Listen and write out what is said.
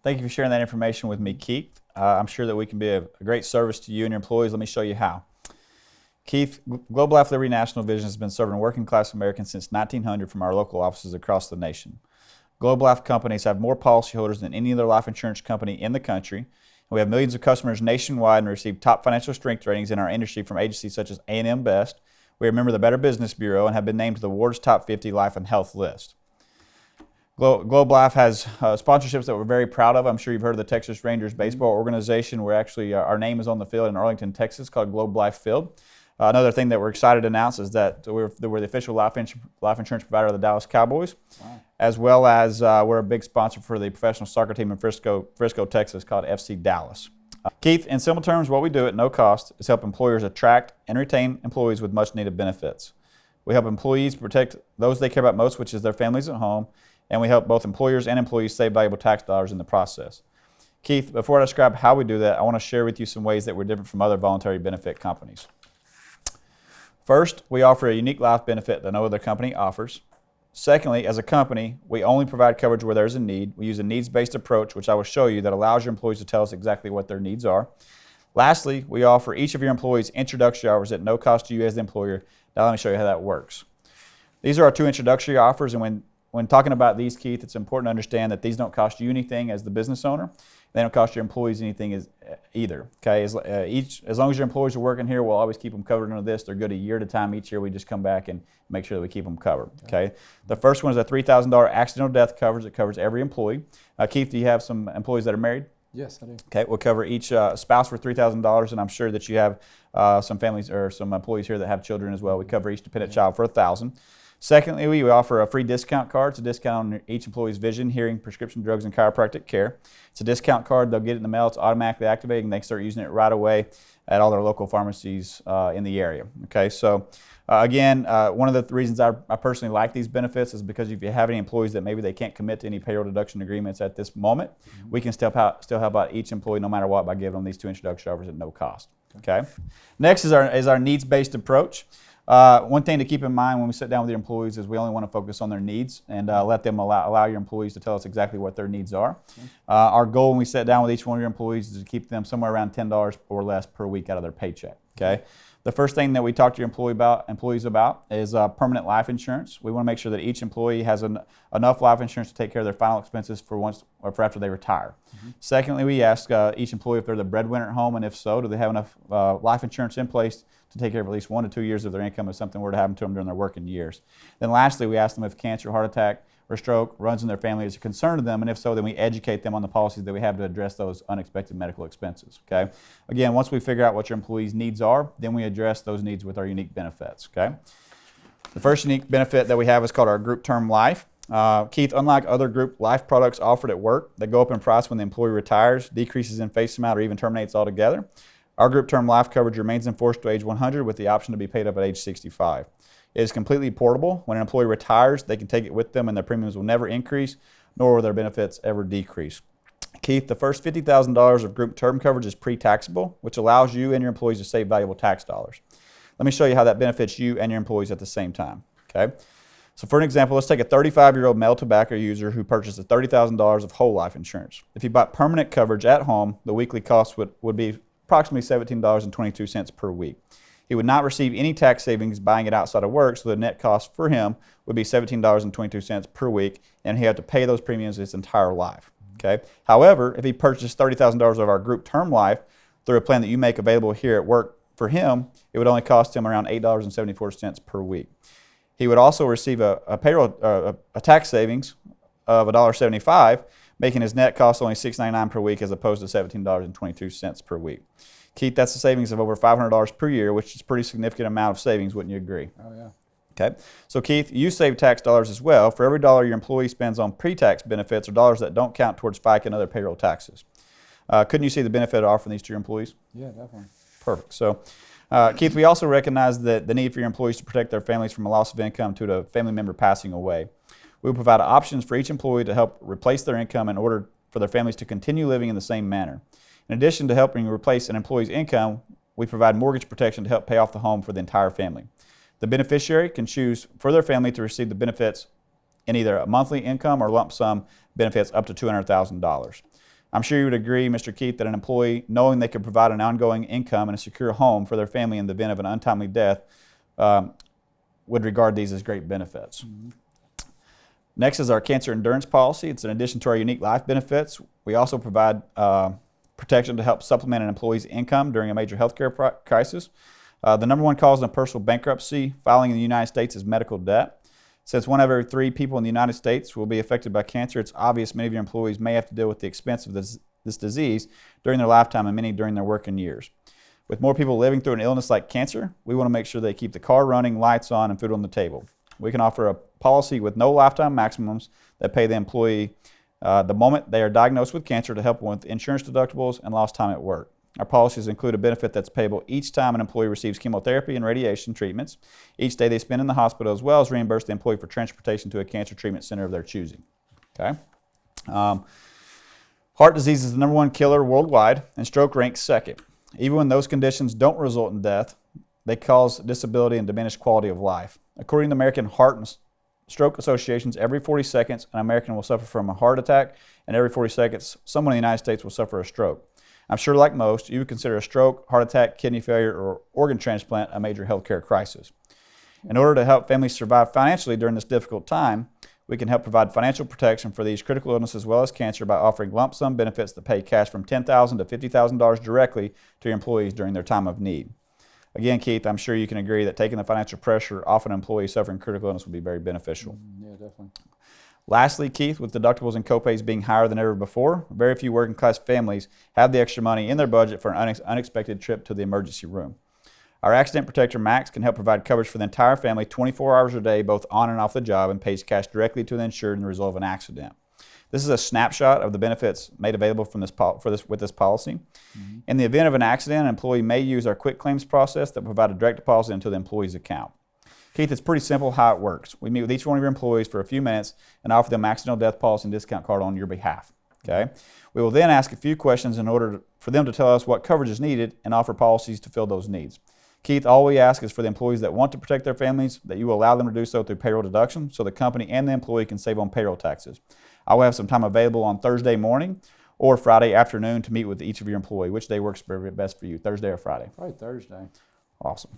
Thank you for sharing that information with me, Keith. I'm sure that we can be a great service to you and your employees. Let me show you how. Keith, Global Life Liberty National Vision has been serving working class Americans since 1900 from our local offices across the nation. Global Life companies have more policyholders than any other life insurance company in the country. We have millions of customers nationwide and receive top financial strength ratings in our industry from agencies such as A&M Best. We are a member of the Better Business Bureau and have been named to the Ward's Top 50 Life and Health list. Global Life has sponsorships that we're very proud of. I'm sure you've heard of the Texas Rangers baseball organization, where actually our name is on the field in Arlington, Texas, called Globe Life Field. Another thing that we're excited to announce is that we're the official life insurance provider of the Dallas Cowboys, wow, as well as we're a big sponsor for the professional soccer team in Frisco, Texas, called FC Dallas. Keith, in simple terms, what we do at no cost is help employers attract and retain employees with much needed benefits. We help employees protect those they care about most, which is their families at home, and we help both employers and employees save valuable tax dollars in the process. Keith, before I describe how we do that, I want to share with you some ways that we're different from other voluntary benefit companies. First, we offer a unique life benefit that no other company offers. Secondly, as a company, we only provide coverage where there's a need. We use a needs-based approach, which I will show you, that allows your employees to tell us exactly what their needs are. Lastly, we offer each of your employees introductory hours at no cost to you as the employer. Now let me show you how that works. These are our two introductory offers, and when talking about these, Keith, it's important to understand that these don't cost you anything as the business owner. They don't cost your employees anything either. Okay, as long as your employees are working here, we'll always keep them covered under this. They're good a year at a time. Each year we just come back and make sure that we keep them covered. Okay, the first one is a $3,000 accidental death coverage that covers every employee. Keith, do you have some employees that are married? Yes, I do. Okay, we'll cover each spouse for $3,000, and I'm sure that you have some families or some employees here that have children as well. We cover each dependent child for $1,000. Secondly, we offer a free discount card. It's a discount on each employee's vision, hearing, prescription drugs, and chiropractic care. It's a discount card. They'll get it in the mail. It's automatically activated, and they start using it right away at all their local pharmacies in the area. Okay, so again, one of the reasons I personally like these benefits is because if you have any employees that maybe they can't commit to any payroll deduction agreements at this moment, we can still help out each employee no matter what by giving them these two introductory offers at no cost. Okay. Next is our needs-based approach. One thing to keep in mind when we sit down with your employees is we only want to focus on their needs and let them allow your employees to tell us exactly what their needs are. Our goal when we sit down with each one of your employees is to keep them somewhere around $10 or less per week out of their paycheck. Okay. The first thing that we talk to your employees about is permanent life insurance. We want to make sure that each employee has enough life insurance to take care of their final expenses for after they retire. Secondly, we ask each employee if they're the breadwinner at home, and if so, do they have enough life insurance in place to take care of at least 1 to 2 years of their income if something were to happen to them during their working years. Then lastly, we ask them if cancer, heart attack, or stroke runs in their family is a concern to them, and if so, then we educate them on the policies that we have to address those unexpected medical expenses. Okay. Again, once we figure out what your employees' needs are, then we address those needs with our unique benefits. Okay. The first unique benefit that we have is called our group term life. Keith, unlike other group life products offered at work that go up in price when the employee retires, decreases in face amount, or even terminates altogether, our group term life coverage remains in force to age 100 with the option to be paid up at age 65. It is completely portable. When an employee retires, they can take it with them and their premiums will never increase, nor will their benefits ever decrease. Keith, the first $50,000 of group term coverage is pre-taxable, which allows you and your employees to save valuable tax dollars. Let me show you how that benefits you and your employees at the same time. Okay. So for an example, let's take a 35-year-old male tobacco user who purchases $30,000 of whole life insurance. If he bought permanent coverage at home, the weekly cost would be approximately $17.22 per week. He would not receive any tax savings buying it outside of work, so the net cost for him would be $17.22 per week, and he had to pay those premiums his entire life. Okay. However, if he purchased $30,000 of our group term life through a plan that you make available here at work for him, it would only cost him around $8.74 per week. He would also receive a tax savings of $1.75, making his net cost only $6.99 per week as opposed to $17.22 per week. Keith, that's a savings of over $500 per year, which is a pretty significant amount of savings, wouldn't you agree? Oh, yeah. Okay. So, Keith, you save tax dollars as well. For every dollar your employee spends on pre-tax benefits or dollars that don't count towards FICA and other payroll taxes. Couldn't you see the benefit of offering these to your employees? Yeah, definitely. Perfect. So, Keith, we also recognize the need for your employees to protect their families from a loss of income due to a family member passing away. We will provide options for each employee to help replace their income in order for their families to continue living in the same manner. In addition to helping replace an employee's income, we provide mortgage protection to help pay off the home for the entire family. The beneficiary can choose for their family to receive the benefits in either a monthly income or lump sum benefits up to $200,000. I'm sure you would agree, Mr. Keith, that an employee, knowing they could provide an ongoing income and a secure home for their family in the event of an untimely death, would regard these as great benefits. Mm-hmm. Next is our cancer endurance policy. It's in addition to our unique life benefits. We also provide protection to help supplement an employee's income during a major healthcare crisis. The number one cause of personal bankruptcy filing in the United States is medical debt. Since 1 of every 3 people in the United States will be affected by cancer, it's obvious many of your employees may have to deal with the expense of this disease during their lifetime and many during their working years. With more people living through an illness like cancer, we want to make sure they keep the car running, lights on, and food on the table. We can offer a policy with no lifetime maximums that pay the employee the moment they are diagnosed with cancer to help with insurance deductibles and lost time at work. Our policies include a benefit that's payable each time an employee receives chemotherapy and radiation treatments, each day they spend in the hospital, as well as reimburse the employee for transportation to a cancer treatment center of their choosing. Okay? Heart disease is the number 1 killer worldwide, and stroke ranks second. Even when those conditions don't result in death, they cause disability and diminished quality of life. According to the American Heart and Stroke Associations, every 40 seconds an American will suffer from a heart attack, and every 40 seconds someone in the United States will suffer a stroke. I'm sure, like most, you would consider a stroke, heart attack, kidney failure, or organ transplant a major healthcare crisis. In order to help families survive financially during this difficult time, we can help provide financial protection for these critical illnesses as well as cancer by offering lump sum benefits that pay cash from $10,000 to $50,000 directly to your employees during their time of need. Again, Keith, I'm sure you can agree that taking the financial pressure off an employee suffering critical illness would be very beneficial. Yeah, definitely. Lastly, Keith, with deductibles and copays being higher than ever before, very few working class families have the extra money in their budget for an unexpected trip to the emergency room. Our Accident Protector Max can help provide coverage for the entire family 24 hours a day, both on and off the job, and pays cash directly to the insured in the result of an accident. This is a snapshot of the benefits made available from with this policy. Mm-hmm. In the event of an accident, an employee may use our quick claims process that provide a direct deposit into the employee's account. Keith, it's pretty simple how it works. We meet with each one of your employees for a few minutes and offer them accidental death policy and discount card on your behalf. Okay? We will then ask a few questions in order for them to tell us what coverage is needed and offer policies to fill those needs. Keith, all we ask is for the employees that want to protect their families that you will allow them to do so through payroll deduction so the company and the employee can save on payroll taxes. I will have some time available on Thursday morning or Friday afternoon to meet with each of your employees. Which day works best for you, Thursday or Friday? Probably Thursday. Awesome.